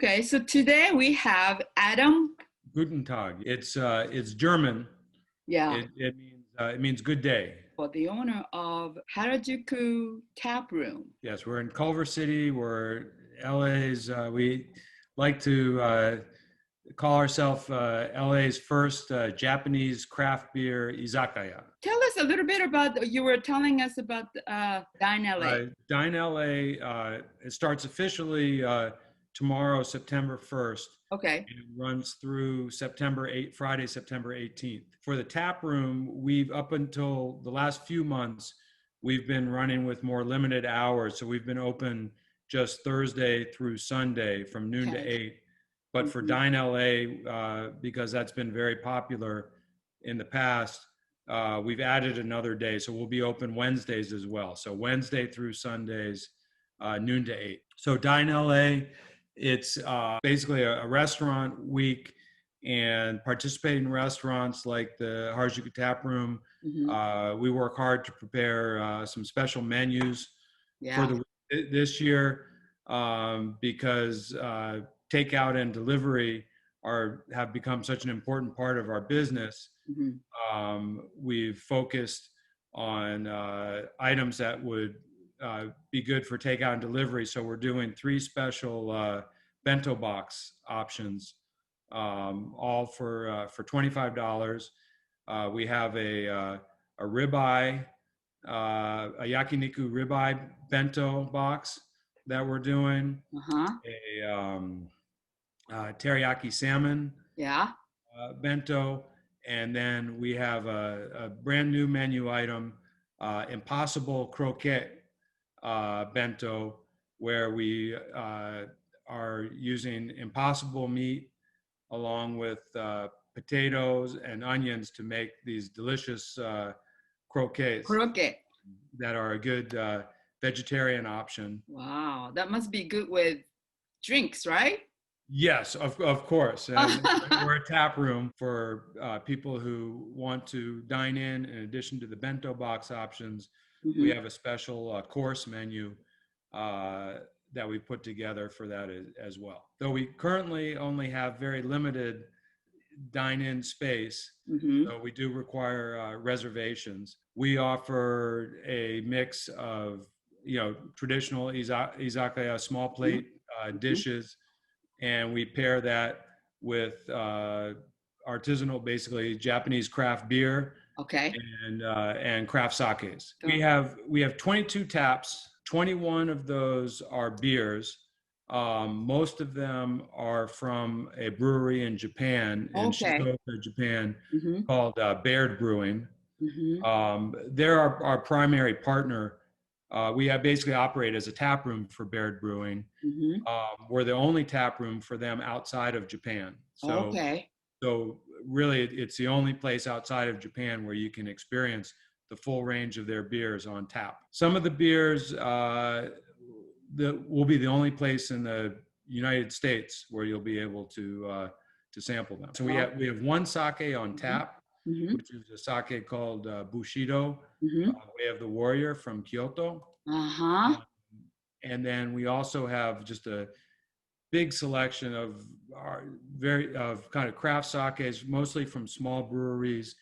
Okay, so today we have Adam. Guttentag. It's German. Yeah, It means good day. for the owner of Harajuku Taproom. Yes, we're in Culver City. We're LA's. We like to call ourselves LA's first Japanese craft beer izakaya. Tell us a little bit about, you were telling us about Dine LA. Dine LA. It starts officially tomorrow, September 1st. Okay. And it runs through Friday, September 18th. For the tap room, up until the last few months, we've been running with more limited hours. So we've been open just Thursday through Sunday from noon to 8. But for Dine LA, because that's been very popular in the past, we've added another day. So we'll be open Wednesdays as well. So Wednesday through Sundays, noon to 8. So Dine LA, it's basically a restaurant week, and participating restaurants like the Harajuku Taproom, we work hard to prepare some special menus for this year because takeout and delivery have become such an important part of our business. We've focused on items that would be good for takeout and delivery. So we're doing 3 special bento box options, all for $25. We have a ribeye, a yakiniku ribeye bento box that we're doing, a teriyaki salmon bento, and then we have a brand new menu item, Impossible Croquette bento, where we are using impossible meat along with potatoes and onions to make these delicious croquettes that are a good vegetarian option. Wow, that must be good with drinks, right? Yes, of course. We're a tap room for people who want to dine in addition to the bento box options. We have a special course menu that we put together for that as well. Though we currently only have very limited dine-in space, so we do require reservations. We offer a mix of, traditional izakaya small plate dishes, and we pair that with artisanal, basically Japanese craft beer. Okay. And craft sakes. We have 22 taps. 21 of those are beers. Most of them are from a brewery in Japan, in Shizuoka, Japan, called Baird Brewing. They're our primary partner. We have basically operate as a tap room for Baird Brewing. We're the only tap room for them outside of Japan. So really, it's the only place outside of Japan where you can experience the full range of their beers on tap. Some of the beers will be the only place in the United States where you'll be able to sample them. So we have one sake on tap, which is a sake called Bushido, Way of the Warrior from Kyoto. And then we also have just a big selection of kind of craft sakes, mostly from small breweries.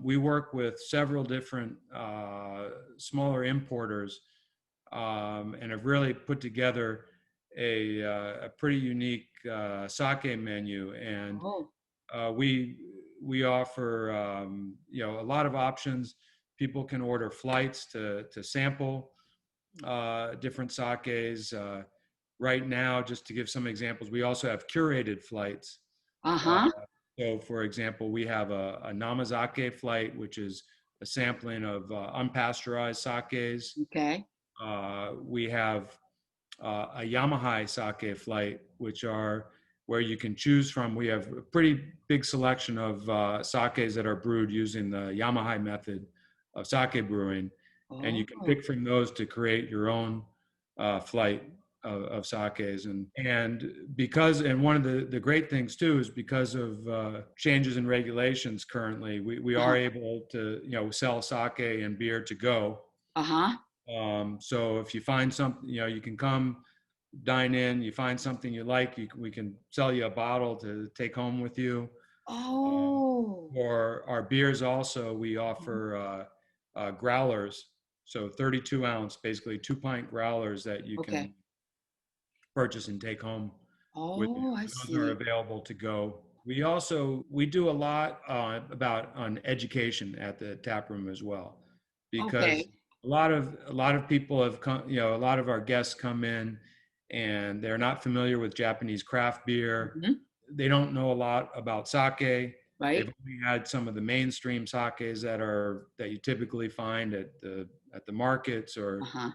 We work with several different smaller importers, and have really put together a pretty unique sake menu. And we offer a lot of options. People can order flights to sample different sakes. Right now, just to give some examples, we also have curated flights. So, for example, we have a Namazake flight, which is a sampling of unpasteurized sakes. We have a Yamahai sake flight, which are where you can choose from. We have a pretty big selection of sakes that are brewed using the Yamahai method of sake brewing. And you can pick from those to create your own flight of sakes. And one of the great things too is because of changes in regulations currently, we are able to sell sake and beer to go. So if you find something, you can come dine in, you find something you like, we can sell you a bottle to take home with you. Oh. For our beers also, we offer growlers, so 32 ounce, basically 2-pint growlers that you can Okay. purchase and take home with you. Oh, I Those are see. available to go. We do a lot on education at the tap room as well, because Okay. a lot of people have come, a lot of our guests come in and they're not familiar with Japanese craft beer. Mhm. They don't know a lot about sake. They've Right? only had some of the mainstream sakes that you typically find at the markets, or Uh-huh.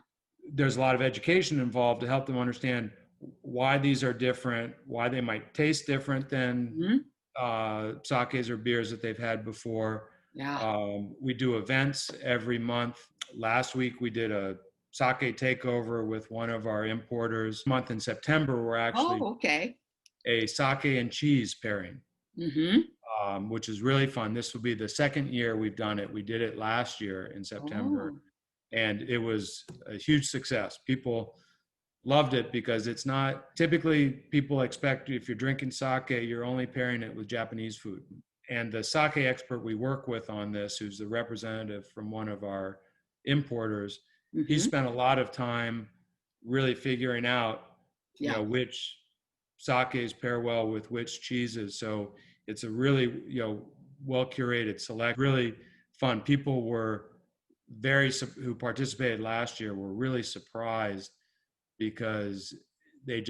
there's a lot of education involved to help them understand why these are different, why they might taste different than Mhm. sakes or beers that they've had before. Yeah. We do events every month. Last week we did a sake takeover with one of our importers. Month in September, we're actually Oh, okay. a sake and cheese pairing, Mm-hmm. which is really fun. This will be the second year we've done it. We did it last year in September, Oh. and it was a huge success. People loved it because it's not typically, people expect if you're drinking sake, you're only pairing it with Japanese food. And the sake expert we work with on this, who's the representative from one of our importers, he Mm-hmm. spent a lot of time really figuring out, Yeah. which sakes pair well with which cheeses. So it's a really, well curated select, really fun. People were who participated last year were really surprised because they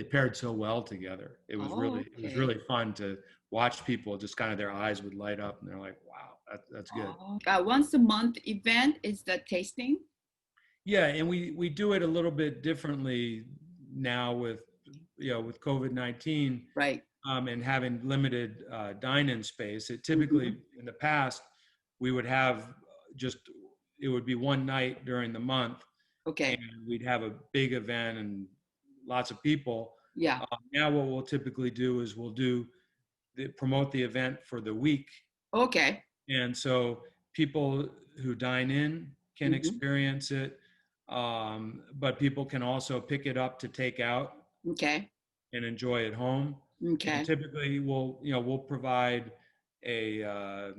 paired so well together. Oh, It was okay. really fun to watch people, just kind of their eyes would light up and they're like, wow, that's good. Oh. Once a month event is the tasting? Yeah, and we do it a little bit differently now with with COVID-19, Right. and having limited dine-in space. It Mm-hmm. typically, in the past, we would have just, it would be one night during the month, and Okay. we'd have a big event and lots of people. Yeah. Now what we'll typically do is promote the event for the week, Okay. and so people who dine in can Mm-hmm. experience it, but people can also pick it up to take out Okay. and enjoy at home. And Okay. typically we'll provide a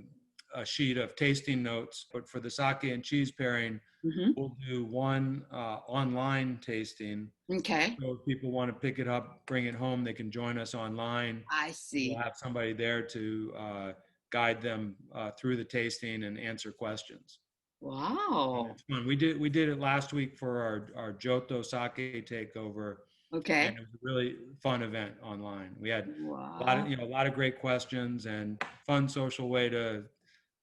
sheet of tasting notes, but for the sake and cheese pairing, Mm-hmm. we'll do one online tasting. Okay. So if people want to pick it up, bring it home, they can join us online. I We'll see. have somebody there to guide them through the tasting and answer questions. And Wow. it's fun. We did it last week for our Johto sake takeover, and Okay. it was a really fun event online. We had Wow. a lot of great questions and fun social way to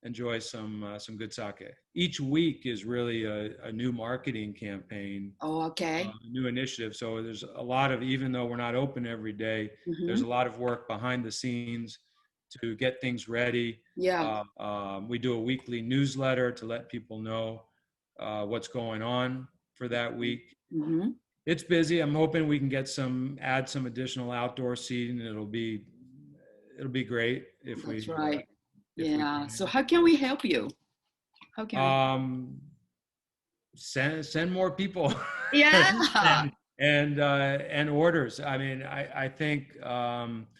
enjoy some good sake. Each week is really a new marketing campaign, Oh, okay. a new initiative. So there's a lot of, even though we're not open every day, there's Mm-hmm. a lot of work behind the scenes to get things ready. Yeah. We do a weekly newsletter to let people know what's going on for that week. Mm-hmm. It's busy. I'm hoping we can add some additional outdoor seating. It'll be great That's right. if we Yeah. So can. how can we help you? How can we? Um, send more people Yeah. and orders. I mean, I think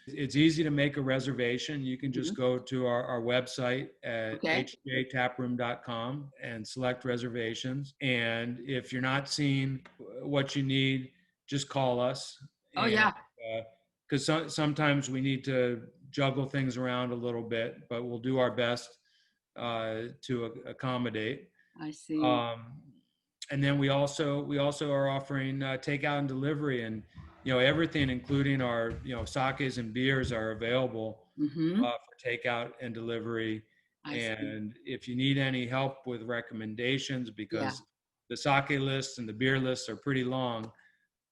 it's easy to make a reservation. You can just Mhm. go to our website at Okay. hjtaproom.com and select reservations. And if you're not seeing what you need, just call us. Oh, And yeah. because sometimes we need to juggle things around a little bit, but we'll do our best to accommodate. I see. Um, and then we also are offering takeout and delivery, and everything, including our sakes and beers, are available Mm-hmm. for takeout and delivery. I see. And if you need any help with recommendations, Yeah. because the sake lists and the beer lists are pretty long.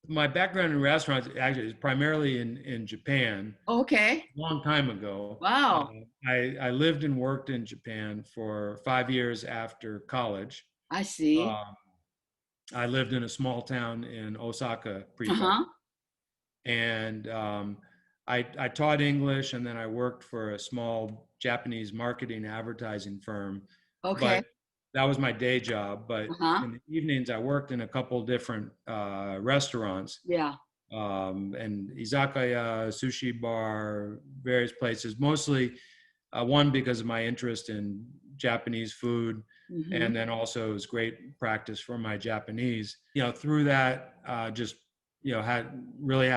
My background in restaurants actually is primarily in Japan. Okay. A long time ago, Wow. I lived and worked in Japan for 5 years after college. I see. Um, I lived in a small town in Osaka Prefecture, Uh-huh. and I taught English, and then I worked for a small Japanese marketing advertising firm. Okay. But that was my day job. But Uh-huh. in the evenings, I worked in a couple different restaurants. Yeah. And izakaya, sushi bar, various places. Mostly, one because of my interest in Japanese food, Mm-hmm. and then also it was great practice for my Japanese. Through that, just had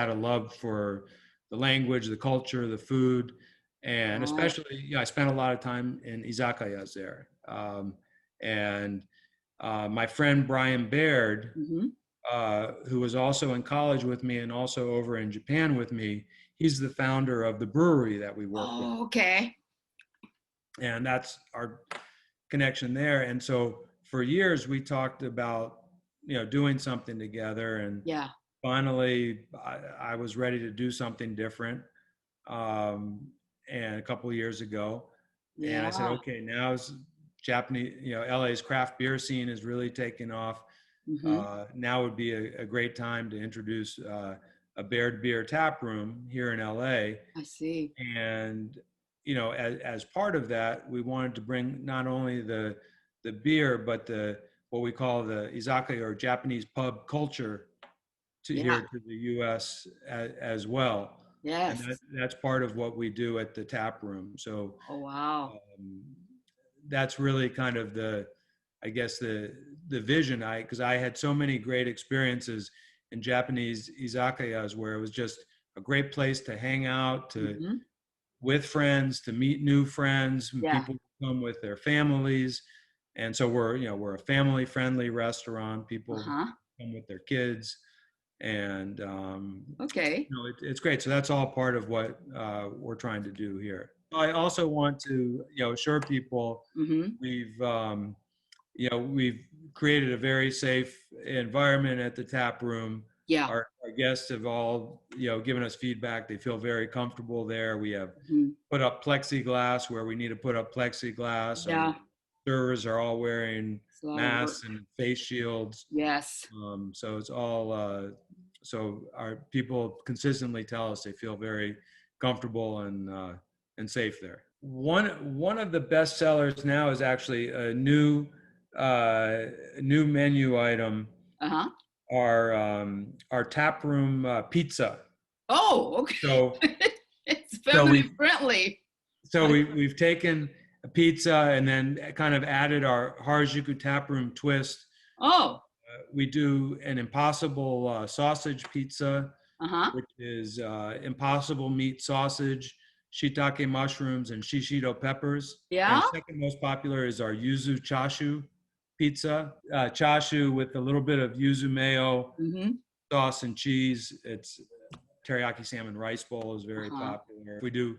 a love for the language, the culture, the food, and Right. especially, I spent a lot of time in izakayas there. And my friend Brian Baird, Mm-hmm. who was also in college with me and also over in Japan with me, he's the founder of the brewery that we work with. Oh, okay. And that's our connection there. And so for years we talked about, doing something together. And Yeah. finally I was ready to do something different. And a couple of years ago, and I said, Yeah. okay, now's Japanese, LA's craft beer scene is really taking off. Mm-hmm. Now would be a great time to introduce a Baird Beer Tap Room here in LA. I see. And as part of that, we wanted to bring not only the beer, but the what we call the izakaya or Japanese pub culture to Yeah. here to the U.S. as well. And Yes. that's part of what we do at the tap room. So Oh, wow. that's really kind of I guess the vision. Because I had so many great experiences in Japanese izakayas where it was just a great place to hang out, Mm-hmm. with friends, to meet new friends, and Yeah. people come with their families. And so we're a family friendly restaurant. People Uh-huh. come with their kids, and Okay. it's great. So that's all part of what we're trying to do here. I also want to assure people Mm-hmm. we've created a very safe environment at the tap room. Yeah. Our guests have all given us feedback. They feel very comfortable there. We have Mm-hmm. put up plexiglass where we need to put up plexiglass. Our Yeah. servers are all wearing It's a lot of work. masks and face shields. Yes. So it's all so our people consistently tell us they feel very comfortable and safe there. One of the best sellers now is actually a new menu item. Uh-huh. Our tap room pizza. Oh, okay. So It's so family we friendly. we've taken a pizza and then kind of added our Harajuku Taproom twist. Oh. We do an impossible sausage pizza, Uh-huh. which is impossible meat sausage, shiitake mushrooms, and shishito peppers. Yeah. And second most popular is our yuzu chashu pizza. Chashu with a little bit of yuzu mayo, Mm-hmm. sauce, and cheese. It's teriyaki salmon rice bowl is very Uh-huh. popular. We do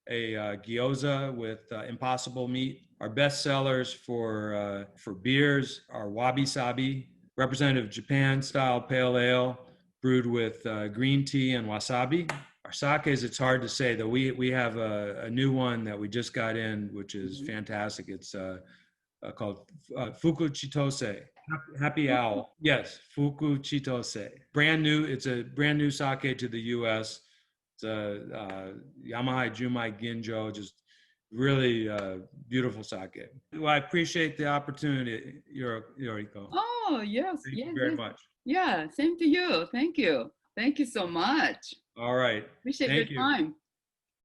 a gyoza with impossible meat. Our best sellers for beers are wabi sabi, representative Japan style pale ale brewed with green tea and wasabi. Our sakes, it's hard to say though. We have a new one that we just got in, which is fantastic. It's called Fuku Chitose. Happy Owl. Yes, Fuku Chitose. Brand new. It's a brand new sake to the U.S. It's a Yamahai Jumai Ginjo, just really beautiful sake. Well, I appreciate the opportunity, Yoriko. Oh, yes. Thank Yes. you very Yes. much. Yeah. Same to you. Thank you. Thank you so much. All right. Appreciate your Thank you. time.